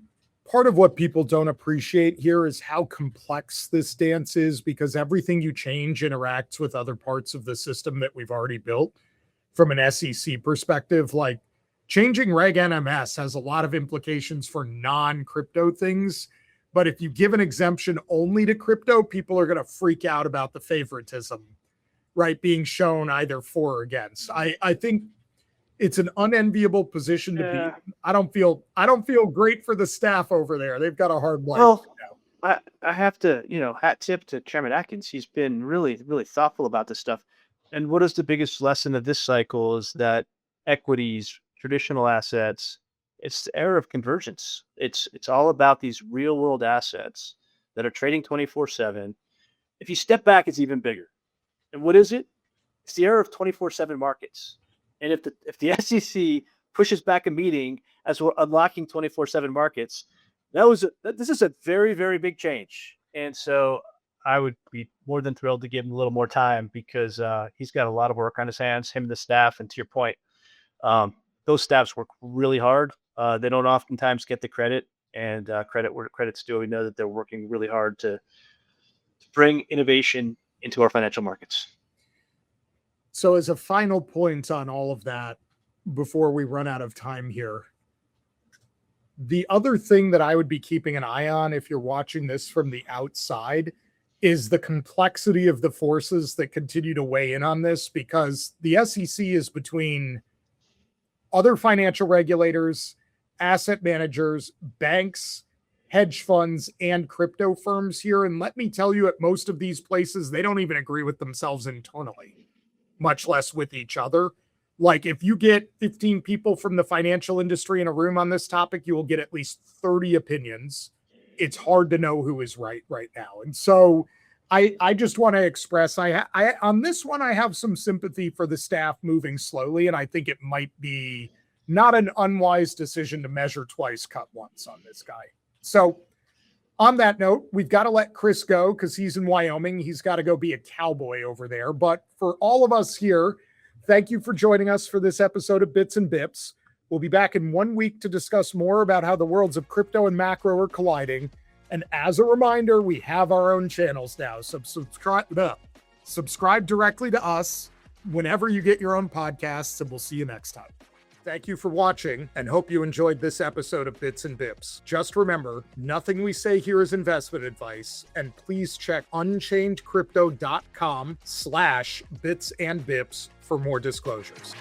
part of what people don't appreciate here is how complex this dance is, because everything you change interacts with other parts of the system that we've already built. From an SEC perspective, like changing Reg NMS has a lot of implications for non-crypto things. But if you give an exemption only to crypto, people are going to freak out about the favoritism, right, being shown either for or against. I think it's an unenviable position to be. I don't feel great for the staff over there. They've got a hard life. Well, I have to, hat tip to Chairman Atkins. He's been really, really thoughtful about this stuff. And what is the biggest lesson of this cycle is that equities, traditional assets, it's the era of convergence. It's all about these real world assets that are trading 24/7. If you step back, it's even bigger. And what is it? It's the era of 24/7 markets. And if the SEC pushes back a meeting as we're unlocking 24/7 markets, this is a very, very big change. And so I would be more than thrilled to give him a little more time because he's got a lot of work on his hands, him and the staff. And to your point, those staffs work really hard. They don't oftentimes get the credit, and credit where credit's due. We know that they're working really hard to bring innovation into our financial markets. So as a final point on all of that, before we run out of time here, the other thing that I would be keeping an eye on if you're watching this from the outside is the complexity of the forces that continue to weigh in on this, because the SEC is between other financial regulators, asset managers, banks, hedge funds, and crypto firms here. And let me tell you, at most of these places, they don't even agree with themselves internally, much less with each other. Like if you get 15 people from the financial industry in a room on this topic, you will get at least 30 opinions. It's hard to know who is right now. And so I just want to express, I on this one, I have some sympathy for the staff moving slowly. And I think it might be not an unwise decision to measure twice, cut once on this guy. So on that note, we've got to let Chris go because he's in Wyoming. He's got to go be a cowboy over there. But for all of us here, thank you for joining us for this episode of Bits and Bips. We'll be back in 1 week to discuss more about how the worlds of crypto and macro are colliding. And as a reminder, we have our own channels now. So subscribe directly to us whenever you get your own podcasts, and we'll see you next time. Thank you for watching, and hope you enjoyed this episode of Bits and Bips. Just remember, nothing we say here is investment advice, and please check unchainedcrypto.com/bitsandbips for more disclosures.